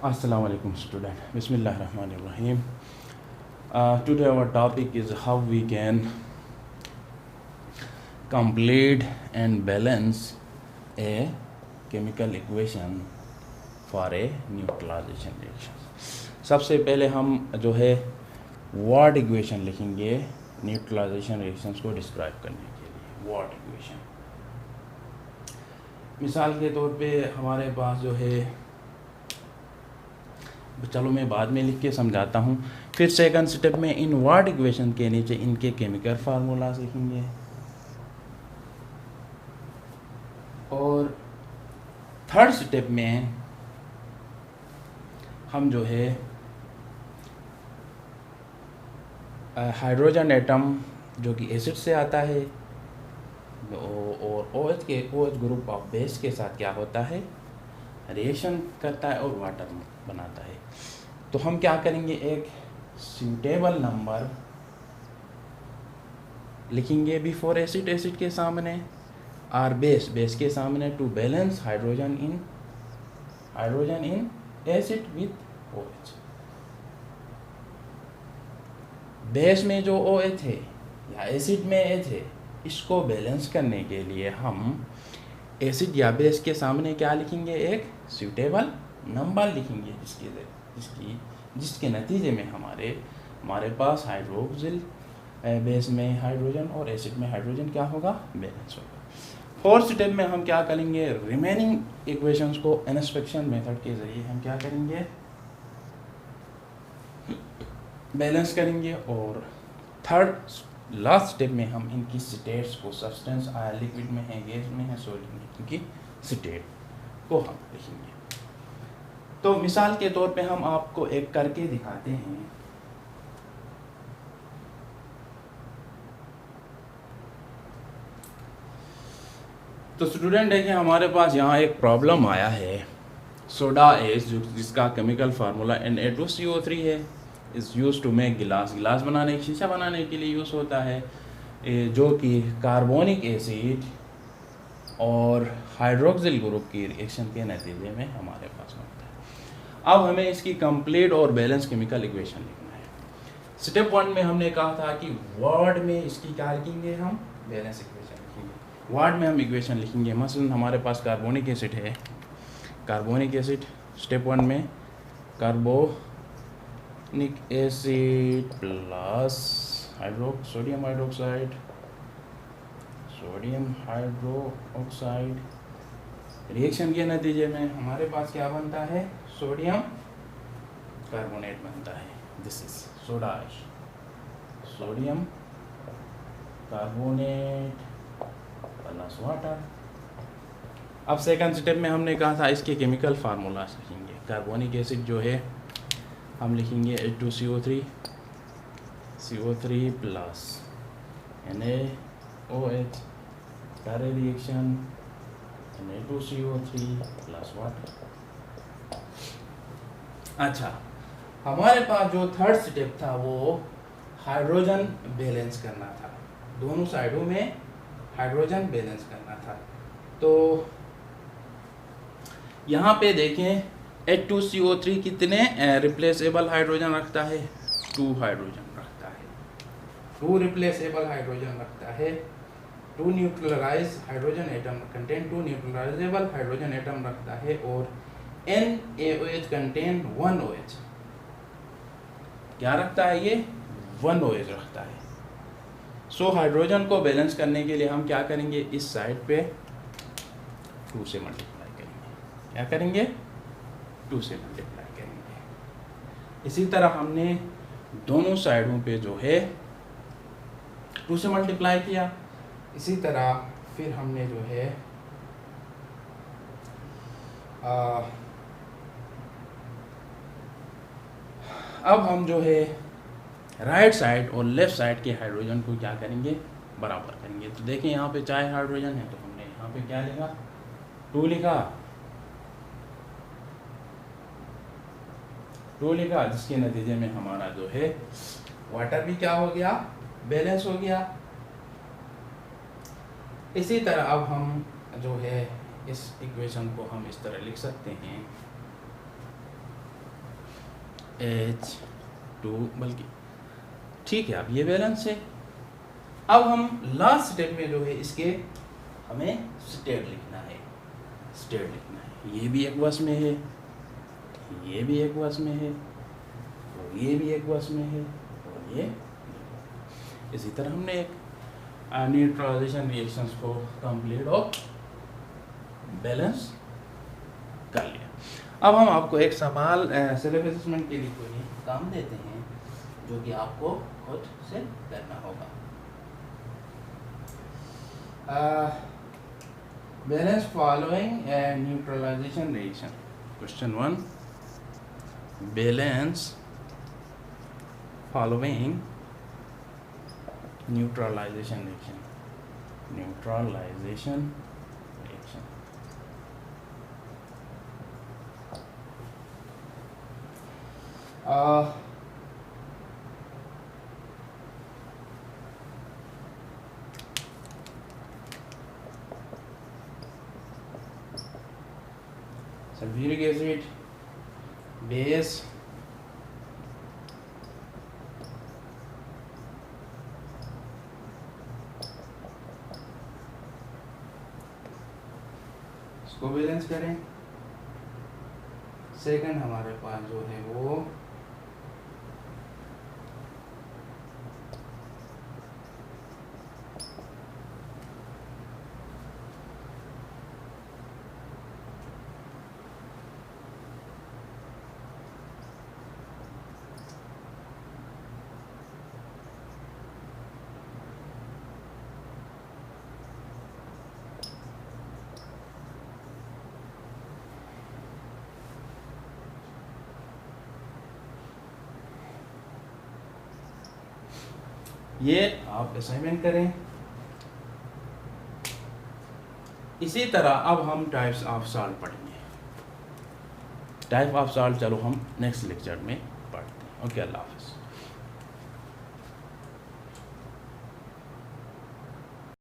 Assalamu alaikum student. Bismillahirrahmanirrahim. Today our topic is how we can complete and balance a chemical equation for a neutralization reaction. सबसे पहले हम जो है word equation लिखेंगे neutralisation reactions को describe करने के लिए. वर्ड इक्वेशन मिसाल के तौर पे हमारे पास जो है, चलो मैं बाद में लिख के समझाता हूँ. फिर सेकंड स्टेप में इन वर्ड इक्वेशन के नीचे इनके केमिकल फार्मूलाज लिखेंगे और थर्ड स्टेप में हम जो है हाइड्रोजन एटम जो कि एसिड से आता है और OH के OH ग्रुप ऑफ बेस के साथ क्या होता है, रिएक्शन करता है और वाटर बनाता है. तो हम क्या करेंगे, एक सूटेबल नंबर लिखेंगे बिफोर एसिड, एसिड के सामने, और बेस के सामने, to balance hydrogen in acid with OH. Base में जो OH है या एसिड में H है, इसको बैलेंस करने के लिए हम एसिड या बेस के सामने क्या लिखेंगे, एक सूटेबल नंबर लिखेंगे जिसके नतीजे में हमारे पास हाइड्रोक्सिल बेस में हाइड्रोजन और एसिड में हाइड्रोजन क्या होगा, बैलेंस होगा. फोर्थ स्टेप में हम क्या करेंगे, रिमेनिंग इक्वेशंस को इंस्पेक्शन मेथड के जरिए हम क्या करेंगे, बैलेंस करेंगे. और थर्ड लास्ट स्टेप में हम इनकी स्टेट्स को, सब्सटेंस लिक्विड में है, गैस में है, सॉलिड में, इनकी स्टेट को हम लिखेंगे. तो मिसाल के तौर पे हम आपको एक करके दिखाते हैं. तो स्टूडेंट देखिए, हमारे पास यहाँ एक प्रॉब्लम आया है. सोडा एस जिसका केमिकल फार्मूला Na2CO3 है, इज़ यूज टू मेक गिलास बनाने, शीशा बनाने के लिए यूज़ होता है, जो कि कार्बोनिक एसिड और हाइड्रोक्सिल ग्रुप की रिएक्शन के नतीजे में हमारे पास बनता है. अब हमें इसकी कंप्लीट और बैलेंस केमिकल इक्वेशन लिखना है. स्टेप 1 में हमने कहा था कि वर्ड में इसकी क्या लिखेंगे, हम बैलेंस इक्वेशन लिखेंगे. वर्ड में हम इक्वेशन लिखेंगे. मसलन हमारे पास कार्बोनिक एसिड है, कार्बोनिक एसिड स्टेप 1 में carbonic acid plus sodium hydroxide reaction के नतीजे में हमारे पास क्या बनता है, सोडियम कार्बोनेट बनता है. This is soda ash, sodium carbonate plus water. अब सेकंड स्टेप में हमने कहा था इसके केमिकल फार्मूला लिखेंगे. कार्बोनिक एसिड जो है हम लिखेंगे H2CO3 प्लस NaOH, सारे रिएक्शन Na2CO3 प्लस वाटर. अच्छा, हमारे पास जो थर्ड स्टेप था वो हाइड्रोजन बैलेंस करना था. दोनों साइडों में हाइड्रोजन बैलेंस करना था. तो यहाँ पे देखें, H2CO3 कितने रिप्लेसेबल हाइड्रोजन रखता है, 2 हाइड्रोजन रखता है, 2 रिप्लेसेबल हाइड्रोजन रखता है. 2 neutralise hydrogen atom contain 2 neutralisable hydrogen atom रखता है. और NaOH कंटेन 1 OH, क्या रखता है ये, 1 OH रखता है. सो हाइड्रोजन को बैलेंस करने के लिए हम क्या करेंगे, इस साइड पे 2 से मल्टीप्लाई करेंगे. क्या करेंगे, 2 से मल्टीप्लाई करेंगे. इसी तरह हमने दोनों साइडों पे जो है 2 से मल्टीप्लाई किया. इसी तरह फिर हमने जो है अब हम जो है राइट साइड और लेफ्ट साइड के हाइड्रोजन को क्या करेंगे, बराबर करेंगे. तो देखें यहाँ पे चाहे हाइड्रोजन है तो हमने यहाँ पे क्या लिखा, 2 लिखा, जिसके नतीजे में हमारा जो है वाटर भी क्या हो गया, बैलेंस हो गया. इसी तरह अब हम जो है इस इक्वेशन को हम इस तरह लिख सकते हैं H2 बल्कि ठीक है। अब ये बैलेंस है। अब हम लास्ट स्टेप में जो है इसके हमें स्टेट लिखना है, स्टेट लिखना है। ये भी एक बस में है, ये भी एक बस में है, और ये भी एक बस में है, और ये इसी तरह हमने एक न्यूट्रलाइजेशन रिएक्शंस को कंप्लीट और बैलेंस कर लिया। अब हम आपको एक सवाल सेल्फ असेसमेंट के लिए कोई काम देते हैं जो कि आपको खुद से करना होगा। Balance following neutralisation reaction. Question 1, balance following neutralisation reaction, neutralisation reaction. Sulphuric acid, base, इसको बैलेंस करें। सेकंड हमारे पास जो है वो ये आप असाइनमेंट करें। इसी तरह अब हम टाइप्स ऑफ सॉल्ट पढ़ेंगे। टाइप ऑफ सॉल्ट चलो हम नेक्स्ट लेक्चर में पढ़ते हैं। ओके, अल्लाह हाफ़िज़।